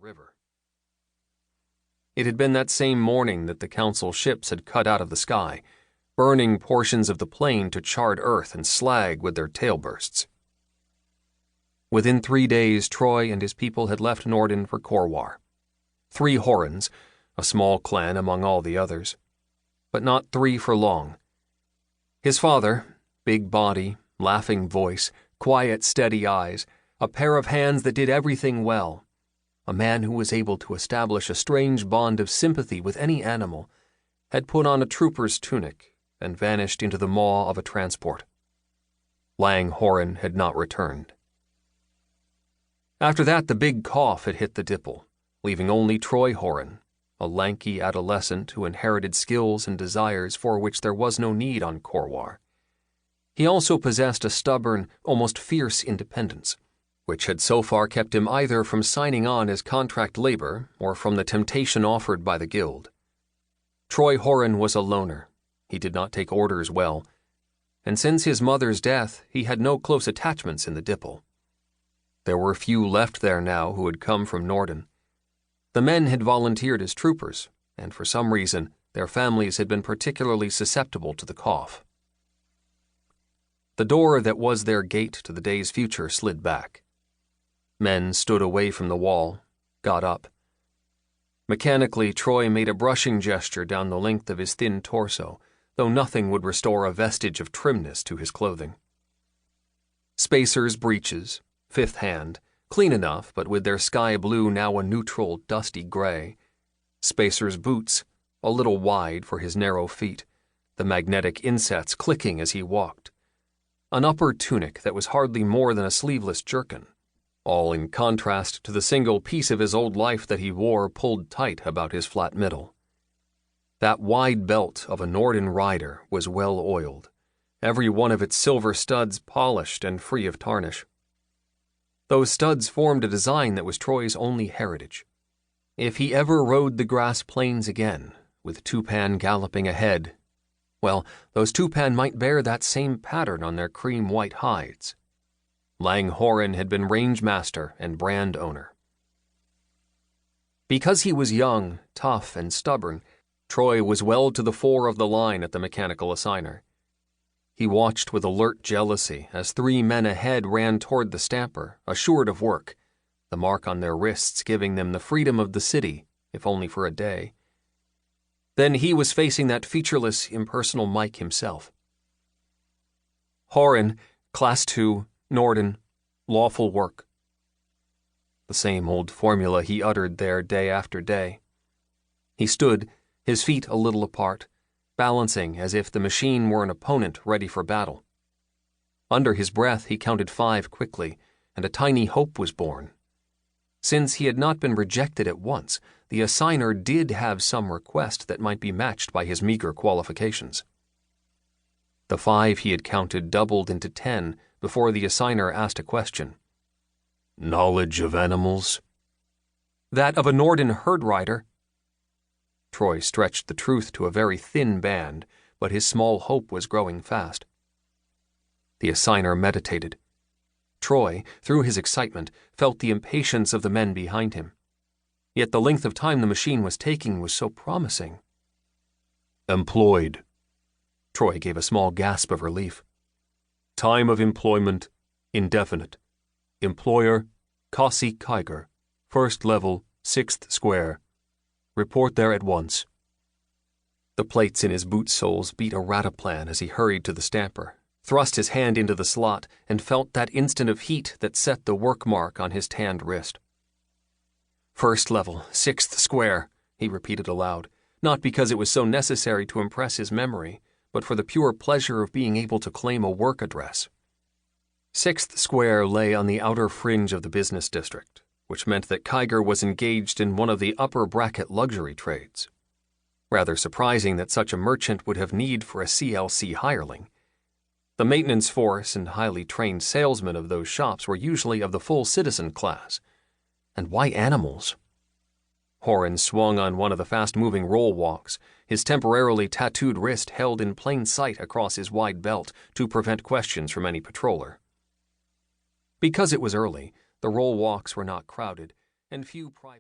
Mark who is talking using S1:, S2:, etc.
S1: river. It had been that same morning that the council ships had cut out of the sky, burning portions of the plain to charred earth and slag with their tailbursts. Within 3 days, Troy and his people had left Norton for Korwar. 3 Horans, a small clan among all the others. But not 3 for long. His father, big body, laughing voice, quiet, steady eyes, a pair of hands that did everything well, a man who was able to establish a strange bond of sympathy with any animal, had put on a trooper's tunic and vanished into the maw of a transport. Lang Horan had not returned. After that, the big cough had hit the Dipple, leaving only Troy Horan, a lanky adolescent who inherited skills and desires for which there was no need on Korwar. He also possessed a stubborn, almost fierce independence, which had so far kept him either from signing on as contract labor or from the temptation offered by the guild. Troy Horan was a loner. He did not take orders well, and since his mother's death, he had no close attachments in the Dipple. There were few left there now who had come from Norton. The men had volunteered as troopers, and for some reason, their families had been particularly susceptible to the cough. The door that was their gate to the day's future slid back. Men stood away from the wall, got up. Mechanically, Troy made a brushing gesture down the length of his thin torso, though nothing would restore a vestige of trimness to his clothing. Spacers' breeches, fifth hand, clean enough, but with their sky blue now a neutral, dusty gray. Spacers' boots, a little wide for his narrow feet, the magnetic insets clicking as he walked. An upper tunic that was hardly more than a sleeveless jerkin, all in contrast to the single piece of his old life that he wore pulled tight about his flat middle. That wide belt of a Norton rider was well oiled, every one of its silver studs polished and free of tarnish. Those studs formed a design that was Troy's only heritage. If he ever rode the grass plains again, with Tupan galloping ahead, well, those Tupan might bear that same pattern on their cream-white hides. Lang Horan had been range master and brand owner. Because he was young, tough, and stubborn, Troy was well to the fore of the line at the mechanical assigner. He watched with alert jealousy as 3 men ahead ran toward the stamper, assured of work, the mark on their wrists giving them the freedom of the city, if only for a day. Then he was facing that featureless, impersonal Mike himself. Horan, Class 2, Norton, lawful work. The same old formula he uttered there day after day. He stood, his feet a little apart, balancing as if the machine were an opponent ready for battle. Under his breath, he counted 5 quickly, and a tiny hope was born. Since he had not been rejected at once, the assigner did have some request that might be matched by his meager qualifications. The 5 he had counted doubled into 10 before the assigner asked a question. Knowledge of animals? That of a Norton herd rider. Troy stretched the truth to a very thin band, but his small hope was growing fast. The assigner meditated. Troy, through his excitement, felt the impatience of the men behind him. Yet the length of time the machine was taking was so promising. Employed. Troy gave a small gasp of relief. Time of employment, indefinite. Employer, Kasi Kiger. First level, 6th square. Report there at once. The plates in his boot soles beat a rataplan as he hurried to the stamper, thrust his hand into the slot, and felt that instant of heat that set the work mark on his tanned wrist. First level, 6th square, he repeated aloud, not because it was so necessary to impress his memory, but for the pure pleasure of being able to claim a work address. 6th square lay on the outer fringe of the business district, which meant that Kiger was engaged in one of the upper-bracket luxury trades. Rather surprising that such a merchant would have need for a CLC hireling. The maintenance force and highly trained salesmen of those shops were usually of the full citizen class. And why animals? Horan swung on one of the fast-moving roll walks, his temporarily tattooed wrist held in plain sight across his wide belt to prevent questions from any patroller. Because it was early, the roll walks were not crowded, and few private